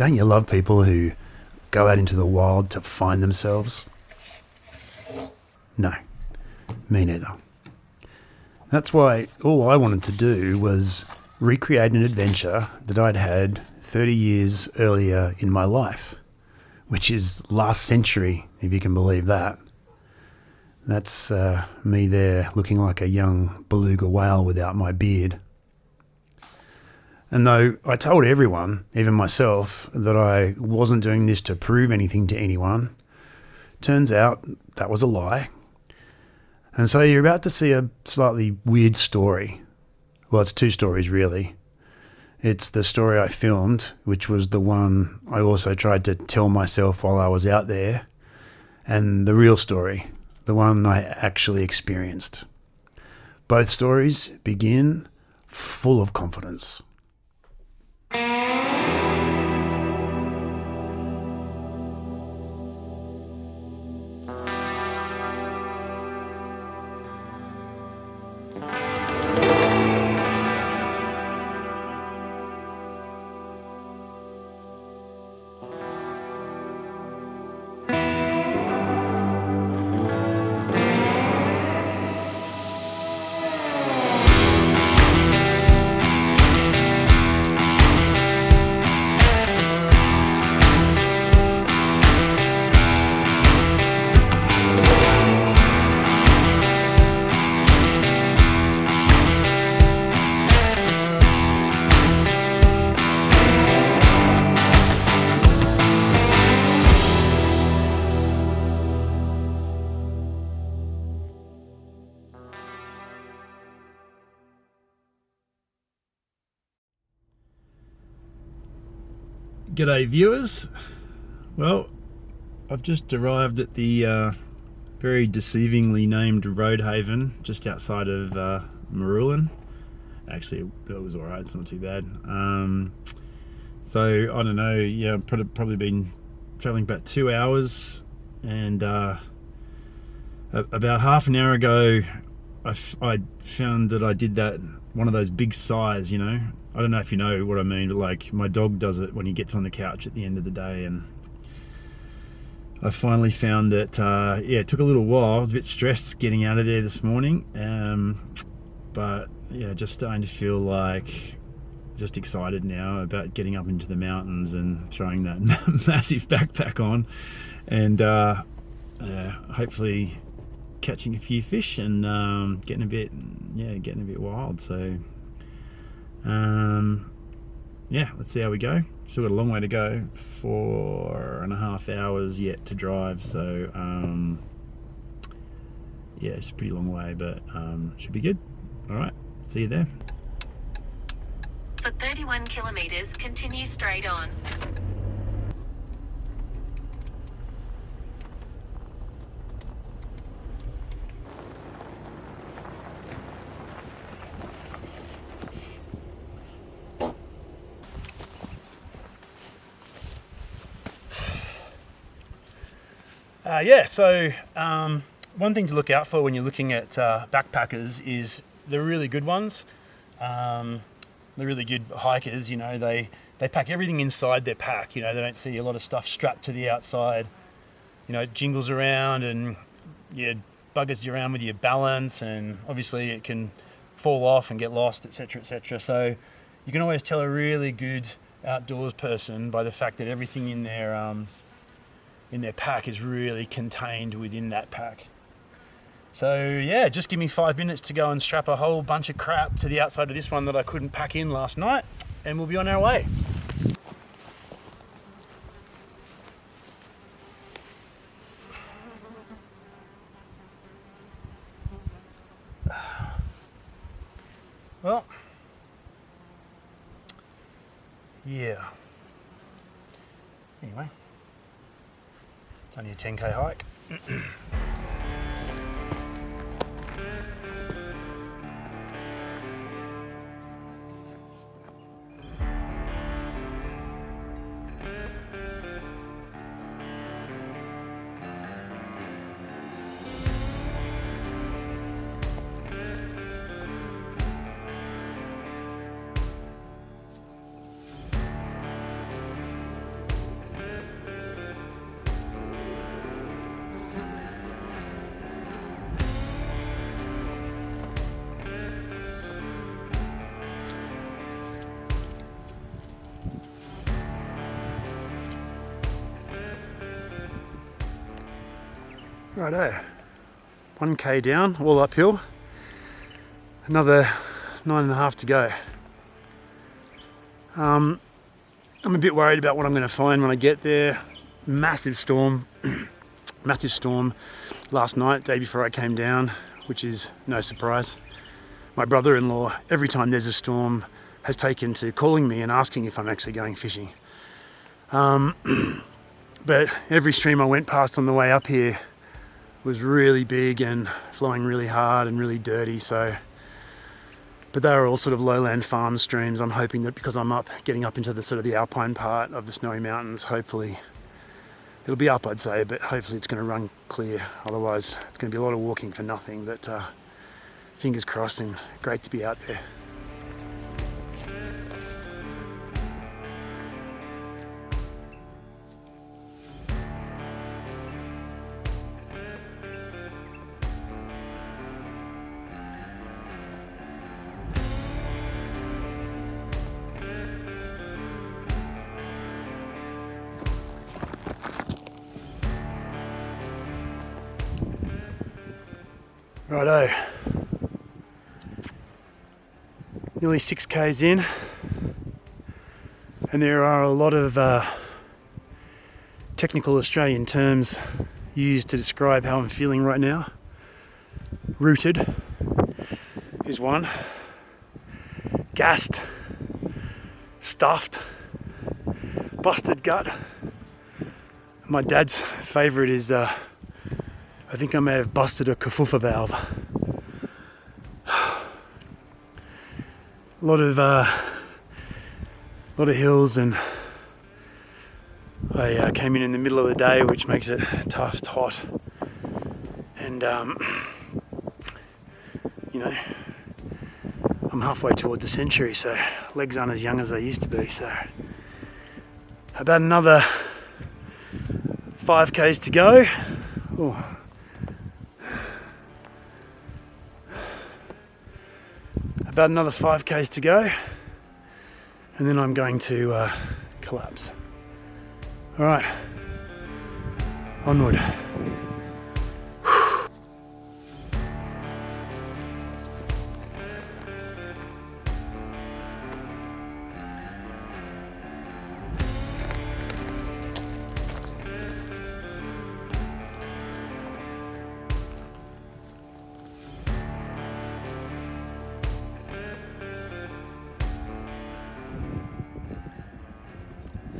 Don't you love people who go out into the wild to find themselves? No, me neither. That's why all I wanted to do was recreate an adventure that I'd had 30 years earlier in my life, which is last century, if you can believe that. That's me there looking like a young beluga whale without my beard. And though I told everyone, even myself, that I wasn't doing this to prove anything to anyone, turns out that was a lie. And so you're about to see a slightly weird story. Well, it's two stories really. It's the story I filmed, which was the one I also tried to tell myself while I was out there, and the real story, the one I actually experienced. Both stories begin full of confidence. G'day viewers. Well, I've just arrived at the very deceivingly named Roadhaven just outside of Marulan. Actually, it was alright, it's not too bad. So, I don't know, yeah, I've probably been travelling about 2 hours, and about half an hour ago I found that I did that, one of those big sighs, you know. I don't know if you know what I mean, but like my dog does it when he gets on the couch at the end of the day. And I finally found that, yeah, it took a little while. I was a bit stressed getting out of there this morning, but yeah, just starting to feel like just excited now about getting up into the mountains and throwing that massive backpack on, and hopefully catching a few fish and getting a bit wild. So yeah, let's see how we go. Still got a long way to go, 4.5 hours yet to drive, so yeah, it's a pretty long way, but should be good. All right, see you there. For 31 kilometers, continue straight on. Yeah, so one thing to look out for when you're looking at backpackers is the really good ones. The really good hikers, you know, they pack everything inside their pack. You know, they don't see a lot of stuff strapped to the outside. You know, it jingles around and buggers you around with your balance, and obviously it can fall off and get lost, etc., etc. So you can always tell a really good outdoors person by the fact that everything in their pack is really contained within that pack. So yeah, just give me 5 minutes to go and strap a whole bunch of crap to the outside of this one that I couldn't pack in last night, and we'll be on our way. Well, yeah. Anyway, it's only a 10k hike. Righto, 1k down, all uphill. Another 9.5 to go. I'm a bit worried about what I'm going to find when I get there. Massive storm, massive storm last night, day before I came down, which is no surprise. My brother-in-law, every time there's a storm, has taken to calling me and asking if I'm actually going fishing. But every stream I went past on the way up here was really big and flowing really hard and really dirty, so. But they were all sort of lowland farm streams. I'm hoping that because I'm getting up into the sort of the alpine part of the Snowy Mountains, hopefully it'll be up, I'd say, but hopefully it's going to run clear. Otherwise, it's going to be a lot of walking for nothing, but fingers crossed, and great to be out there. Righto, nearly 6k's in, and there are a lot of technical Australian terms used to describe how I'm feeling right now. Rooted is one, gassed, stuffed, busted gut. My dad's favourite is I think I may have busted a kafufa valve. A lot of hills, and I came in the middle of the day, which makes it tough. It's hot, and you know, I'm halfway towards a century, so legs aren't as young as they used to be. So about another 5k's to go. Oh. About another 5k's to go, and then I'm going to collapse. All right, onward.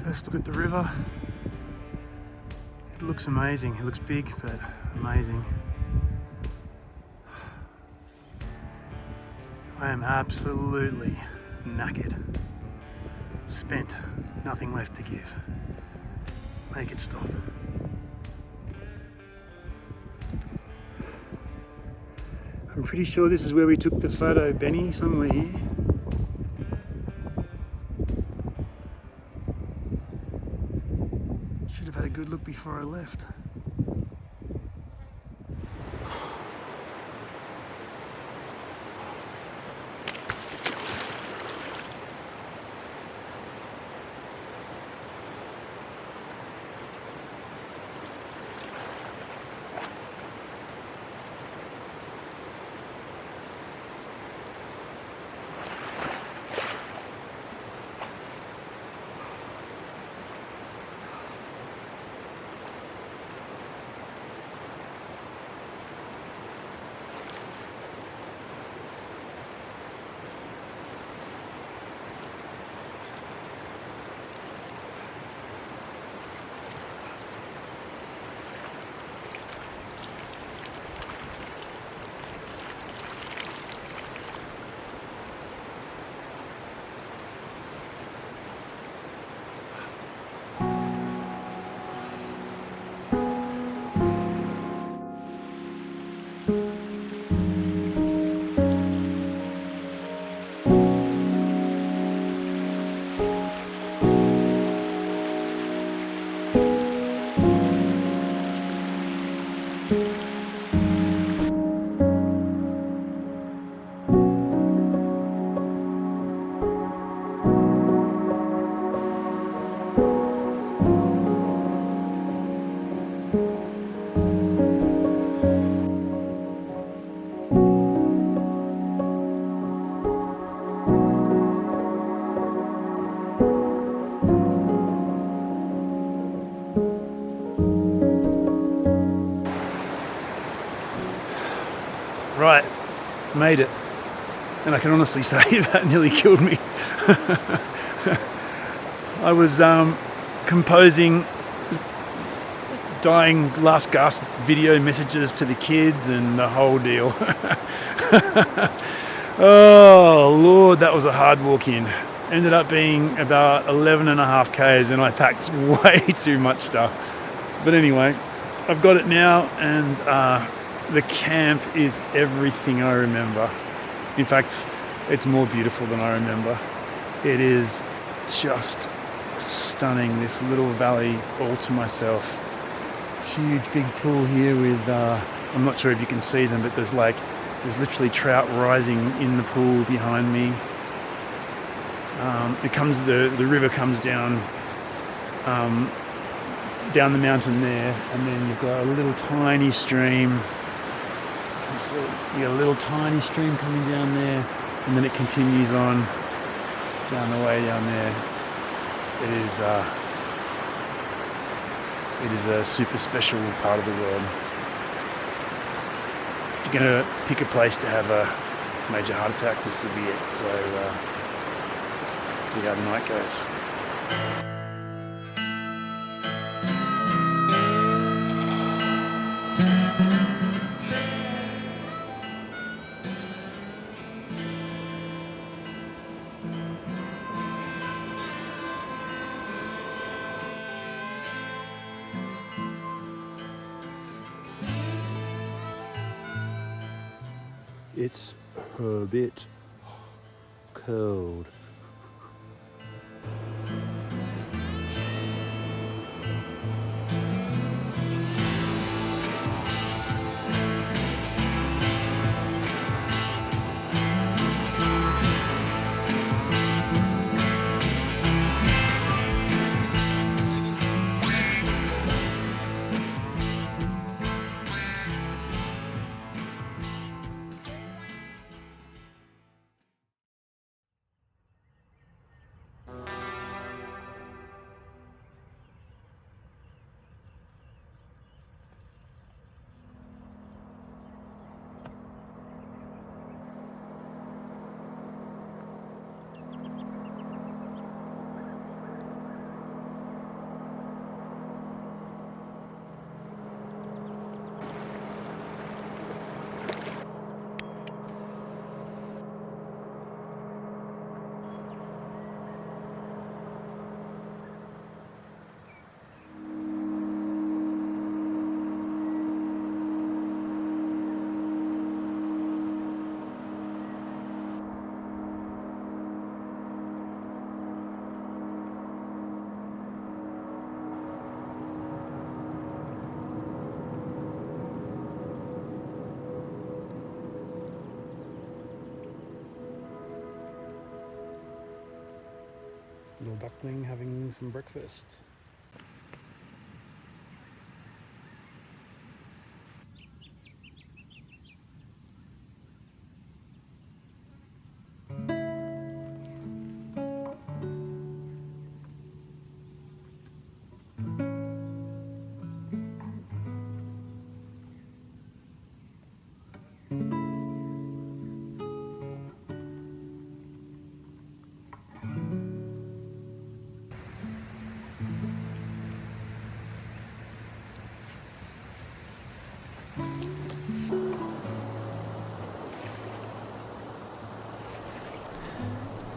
First look at the river. It looks amazing. It looks big, but amazing. I am absolutely knackered. Spent. Nothing left to give. Make it stop. I'm pretty sure this is where we took the photo, Benny, somewhere here. Should have had a good look before I left. made it. And I can honestly say that nearly killed me. I was composing dying last gasp video messages to the kids and the whole deal. Oh Lord, that was a hard walk in. Ended up being about 11.5 k's, and I packed way too much stuff. But anyway, I've got it now, and the camp is everything I remember. In fact, it's more beautiful than I remember. It is just stunning, this little valley all to myself. Huge big pool here with, I'm not sure if you can see them, but there's literally trout rising in the pool behind me. The river comes down the mountain there, and then you've got a little tiny stream. So you got a little tiny stream coming down there, and then it continues on down the way down there. It is a super special part of the world. If you're going to pick a place to have a major heart attack, this will be it. So let's see how the night goes. It's a bit cold. Little duckling having some breakfast.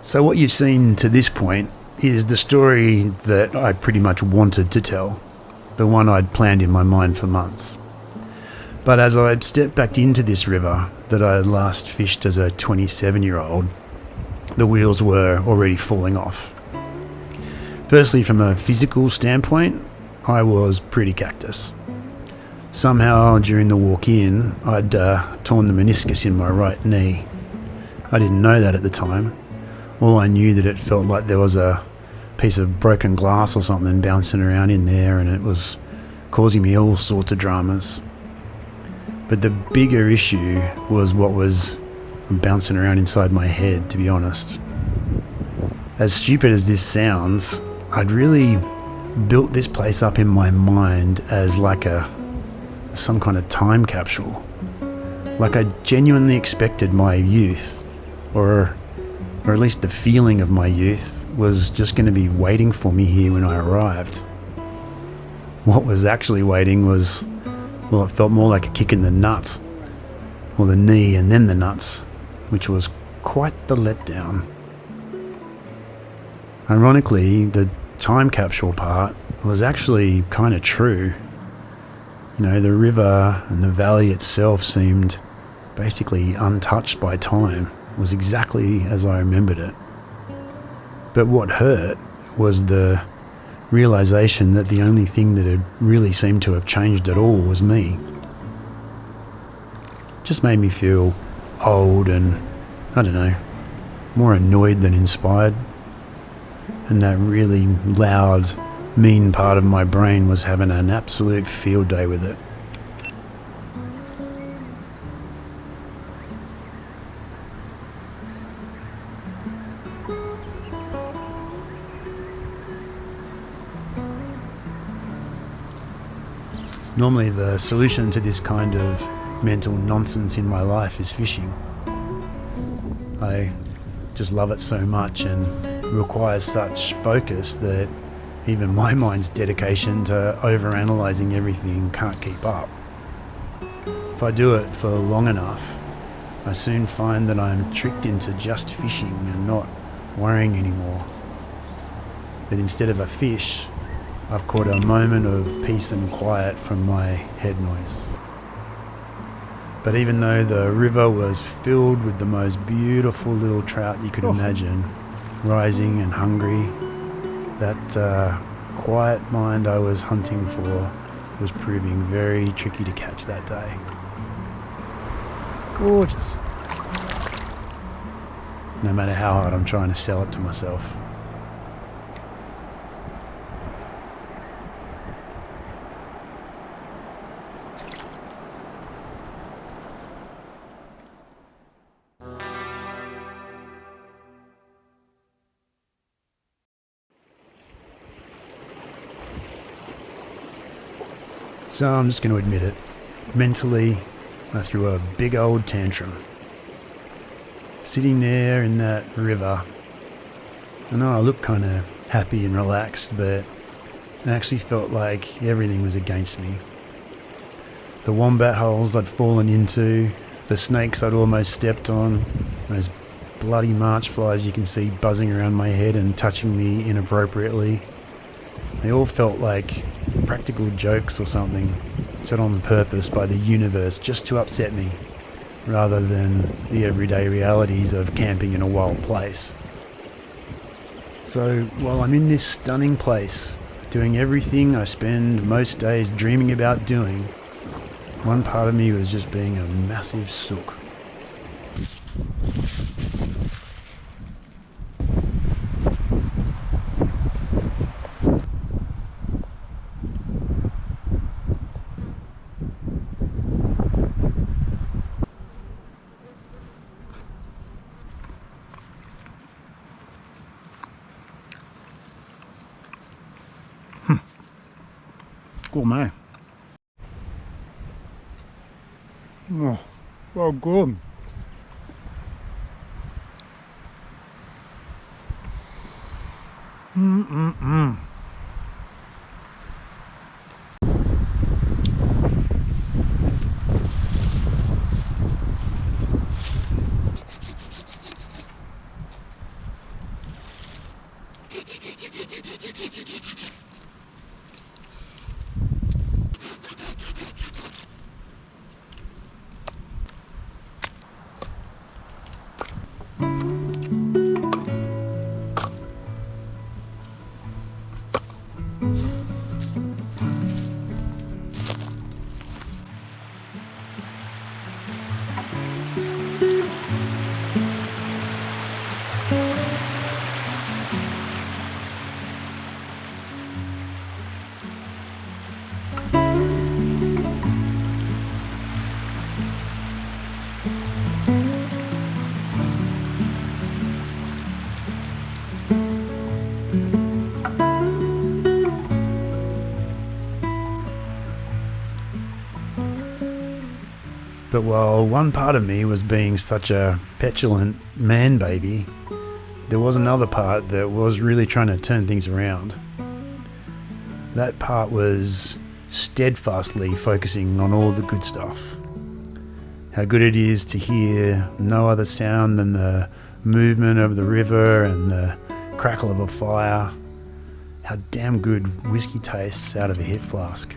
So what you've seen to this point is the story that I pretty much wanted to tell, the one I'd planned in my mind for months. But as I stepped back into this river that I last fished as a 27-year-old, the wheels were already falling off. Firstly, from a physical standpoint, I was pretty cactus. Somehow during the walk in, I'd torn the meniscus in my right knee. I didn't know that at the time. All I knew that it felt like there was a piece of broken glass or something bouncing around in there, and it was causing me all sorts of dramas. But the bigger issue was what was bouncing around inside my head, to be honest. As stupid as this sounds, I'd really built this place up in my mind as like some kind of time capsule. Like I genuinely expected my youth, or at least the feeling of my youth, was just going to be waiting for me here when I arrived. What was actually waiting was, well, it felt more like a kick in the nuts, or the knee and then the nuts, which was quite the letdown. Ironically, the time capsule part was actually kind of true. You know, the river and the valley itself seemed basically untouched by time. It was exactly as I remembered it. But what hurt was the realization that the only thing that had really seemed to have changed at all was me. Just made me feel old and, I don't know, more annoyed than inspired. And that really loud, mean part of my brain was having an absolute field day with it. Normally the solution to this kind of mental nonsense in my life is fishing. I just love it so much, and it requires such focus that even my mind's dedication to overanalyzing everything can't keep up. If I do it for long enough, I soon find that I'm tricked into just fishing and not worrying anymore. That instead of a fish, I've caught a moment of peace and quiet from my head noise. But even though the river was filled with the most beautiful little trout you could imagine, rising and hungry, that quiet mind I was hunting for was proving very tricky to catch that day. Gorgeous. No matter how hard I'm trying to sell it to myself. So I'm just going to admit it. Mentally, I threw a big old tantrum. Sitting there in that river, I know I looked kind of happy and relaxed, but it actually felt like everything was against me. The wombat holes I'd fallen into, the snakes I'd almost stepped on, those bloody march flies you can see buzzing around my head and touching me inappropriately. They all felt like practical jokes or something, set on purpose by the universe just to upset me, rather than the everyday realities of camping in a wild place. So while I'm in this stunning place, doing everything I spend most days dreaming about doing, one part of me was just being a massive sook. Gourmet. Oh, well good. But while one part of me was being such a petulant man baby, there was another part that was really trying to turn things around. That part was steadfastly focusing on all the good stuff. How good it is to hear no other sound than the movement of the river and the crackle of a fire. How damn good whiskey tastes out of a hip flask.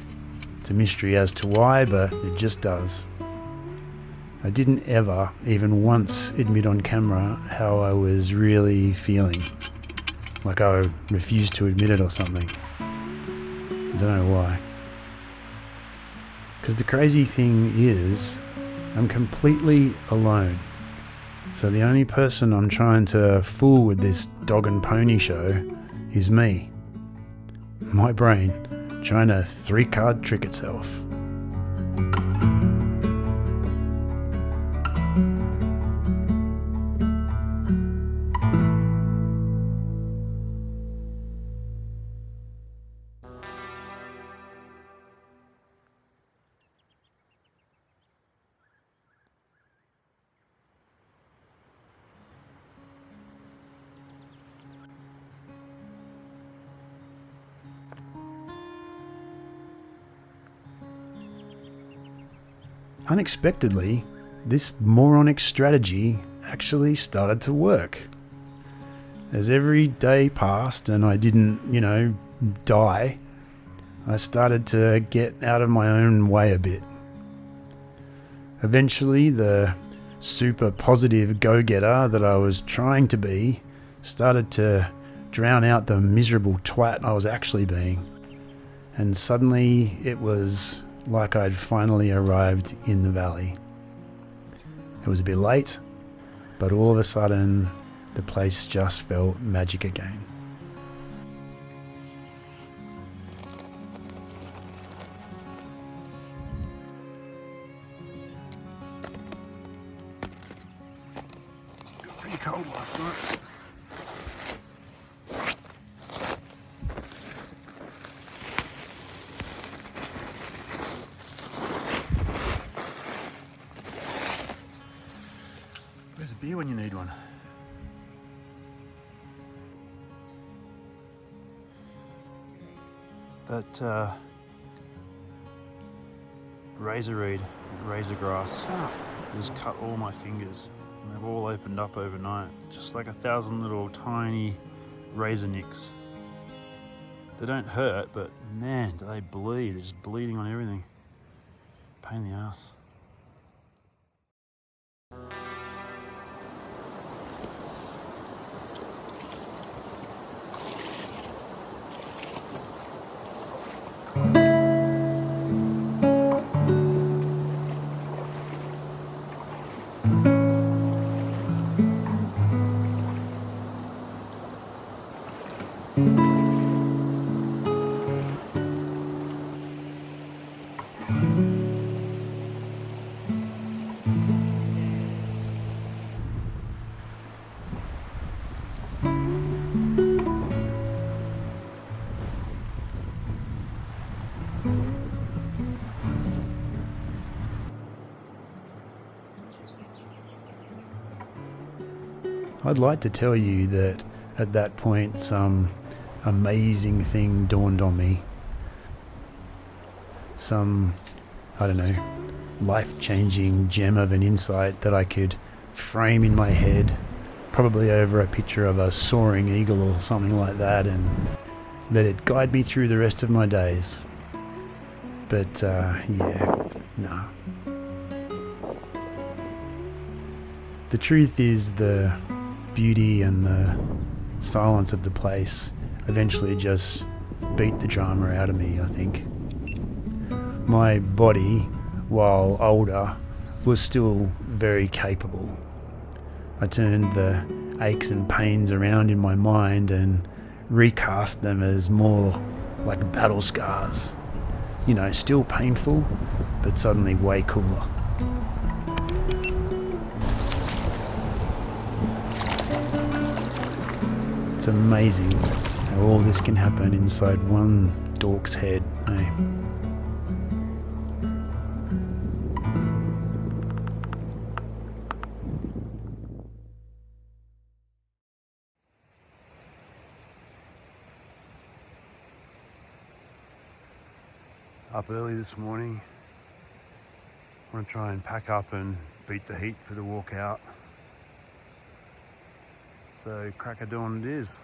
It's a mystery as to why, but it just does. I didn't ever, even once, admit on camera how I was really feeling. Like I refused to admit it or something. I don't know why. Because the crazy thing is, I'm completely alone. So the only person I'm trying to fool with this dog and pony show is me. My brain trying to 3-card trick itself. Unexpectedly, this moronic strategy actually started to work. As every day passed and I didn't, die, I started to get out of my own way a bit. Eventually, the super positive go-getter that I was trying to be started to drown out the miserable twat I was actually being. And suddenly it was like I'd finally arrived in the valley. It was a bit late, but all of a sudden, the place just felt magic again. It was pretty cold last night. There's a beer when you need one. That razor reed, razor grass, has cut all my fingers, and they've all opened up overnight, just like 1,000 little tiny razor nicks. They don't hurt, but man, do they bleed. They're just bleeding on everything. Pain in the ass. I'd like to tell you that at that point some amazing thing dawned on me. Some, life-changing gem of an insight that I could frame in my head, probably over a picture of a soaring eagle or something like that, and let it guide me through the rest of my days. But, no. The truth is the beauty and the silence of the place eventually just beat the drama out of me, I think. My body, while older, was still very capable. I turned the aches and pains around in my mind and recast them as more like battle scars. Still painful, but suddenly way cooler. It's amazing how all this can happen inside one dork's head, eh? Up early this morning. I want to try and pack up and beat the heat for the walk out. So crack of dawn it is.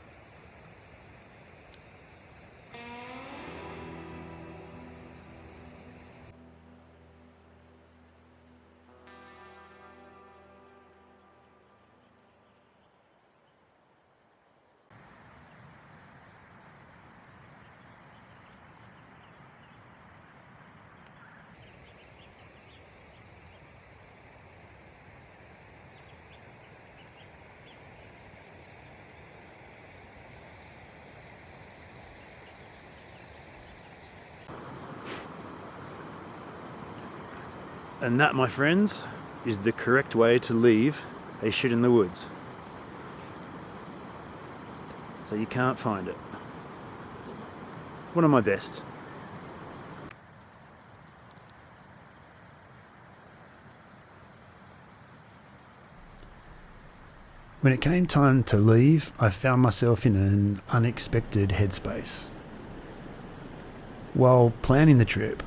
And that, my friends, is the correct way to leave a shit in the woods. So you can't find it. One of my best. When it came time to leave, I found myself in an unexpected headspace. While planning the trip,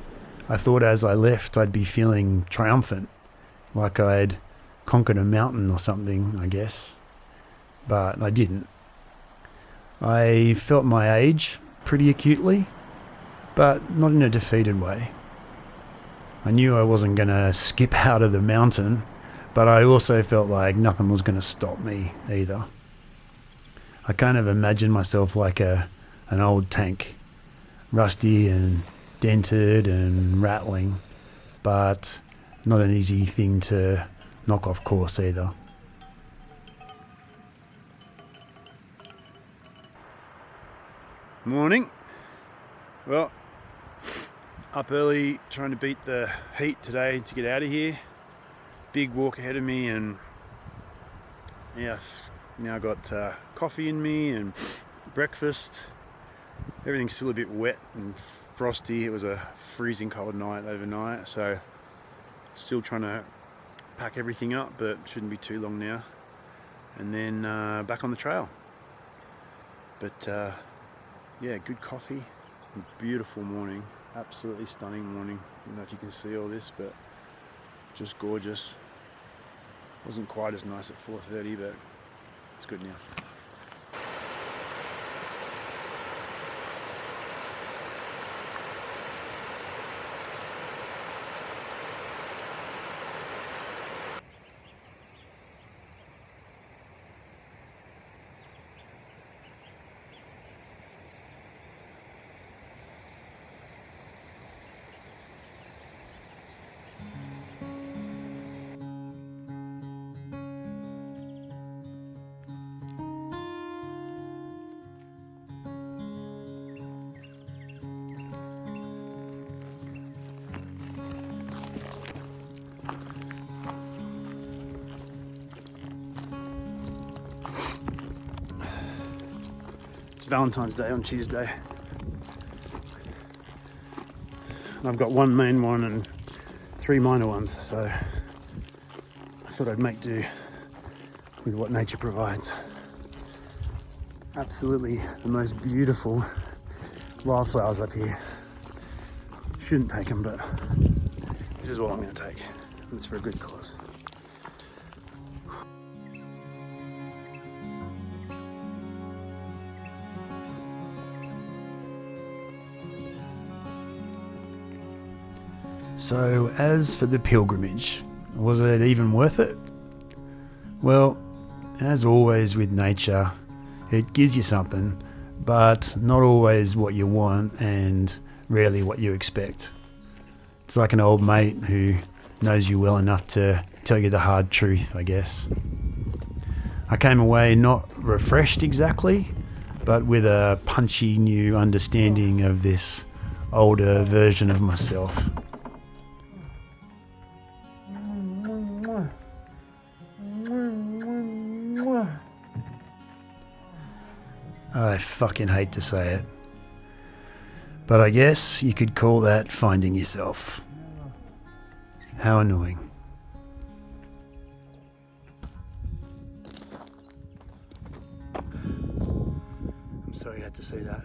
I thought as I left I'd be feeling triumphant, like I'd conquered a mountain or something, I guess. But I didn't. I felt my age pretty acutely, but not in a defeated way. I knew I wasn't going to skip out of the mountain, but I also felt like nothing was going to stop me either. I kind of imagined myself like an old tank, rusty and dented and rattling, but not an easy thing to knock off course either. Morning. Well, up early trying to beat the heat today to get out of here. Big walk ahead of me, and yeah, now got coffee in me and breakfast. Everything's still a bit wet and frosty. It was a freezing cold night overnight, so still trying to pack everything up, but shouldn't be too long now. And then back on the trail. But yeah, good coffee, beautiful morning, absolutely stunning morning. I don't know if you can see all this, but just gorgeous. Wasn't quite as nice at 4:30, but it's good now. Valentine's Day on Tuesday. I've got one main one and 3 minor ones, so I thought I'd make do with what nature provides. Absolutely the most beautiful wildflowers up here. Shouldn't take them, but this is what I'm going to take. It's for a good cause. So as for the pilgrimage, was it even worth it? Well, as always with nature, it gives you something, but not always what you want and rarely what you expect. It's like an old mate who knows you well enough to tell you the hard truth, I guess. I came away not refreshed exactly, but with a punchy new understanding of this older version of myself. I fucking hate to say it, but I guess you could call that finding yourself. How annoying. I'm sorry you had to see that.